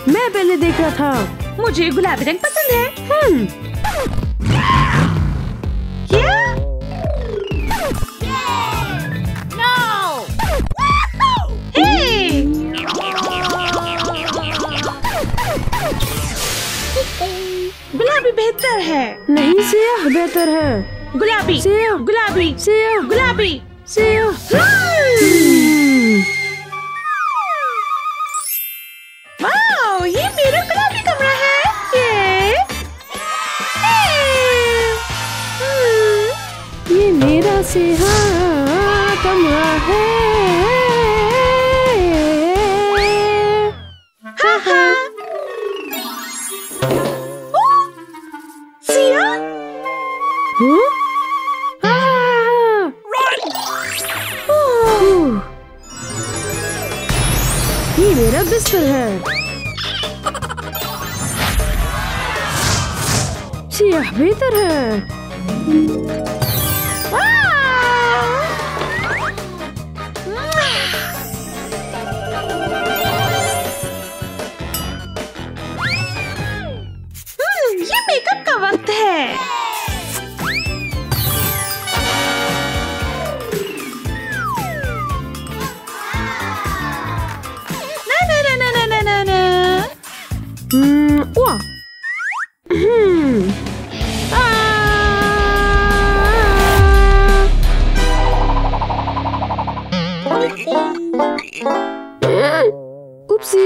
मैं पहले देख रहा था। मुझे गुलाबी रंग पसंद है। क्या? गुलाबी बेहतर है। नहीं, सियाह बेहतर है। गुलाबी, सियाह, गुलाबी, सियाह, गुलाबी, सियाह। वाह, ये मेरा गुलाबी कमरा है। ये मेरा सियाह कमरा है। ये मेरा बिस्तर है। सियाह बेहतर है। ये मेकअप का वक्त है। उपसी।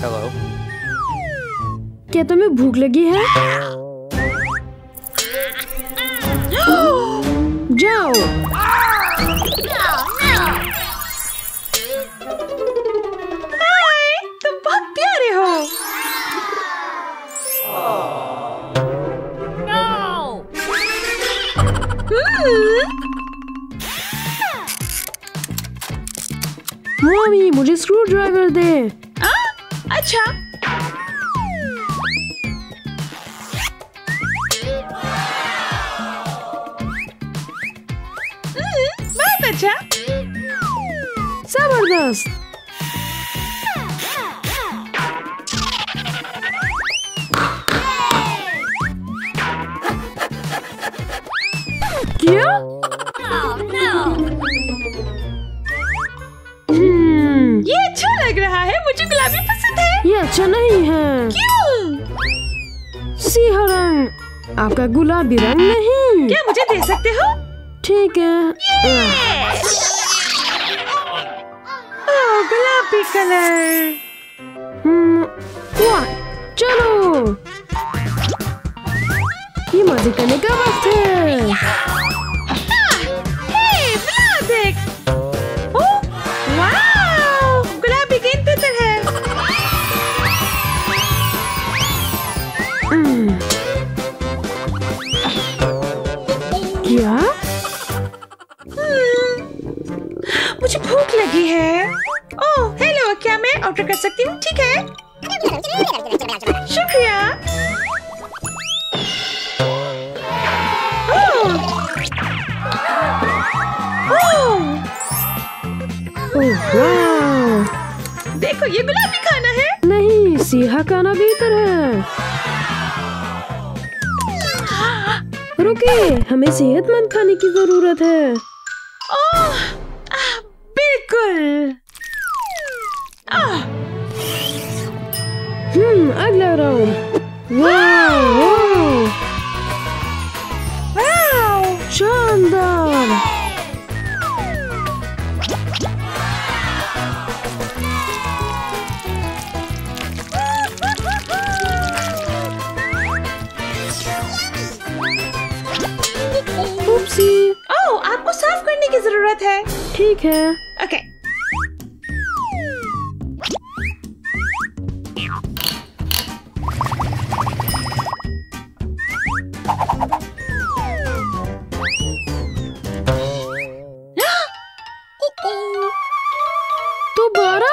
हेलो। क्या तुम्हें भूख लगी है? जाओ। हाय, तुम बहुत प्यारे हो। मम्मी, मुझे स्क्रू ड्राइवर दे। अच्छा। बहुत अच्छा। जबरदस्त। क्या? ये अच्छा लग रहा है। मुझे गुलाबी पसंद है। ये अच्छा नहीं है। क्यों? सियाह रंग, आपका गुलाबी रंग नहीं। क्या मुझे दे सकते हो? ठीक है। ओह, गुलाबी कलर। वाह, चलो। ये मजे करने का वक्त है। गुलाबी गेंद बेहतर है। क्या? मुझे भूख लगी है। ओह, हेलो, क्या मैं ऑर्डर कर सकती हूँ? ठीक है, शुक्रिया। देखो, ये गुलाबी खाना है। नहीं, सियाह खाना बेहतर है। रुकिए, हमें सेहतमंद खाने की जरूरत है। ओह, बिल्कुल। अगला राउंड। वाह, शानदार। उपसी। ओह, आपको साफ करने की जरूरत है। ठीक है। ओके। दोबारा?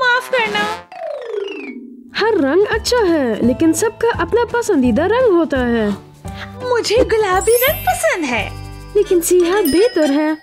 माफ करना। हर रंग अच्छा है, लेकिन सबका अपना पसंदीदा रंग होता है। मुझे गुलाबी रंग पसंद है। लेकिन सियाह बेहतर है।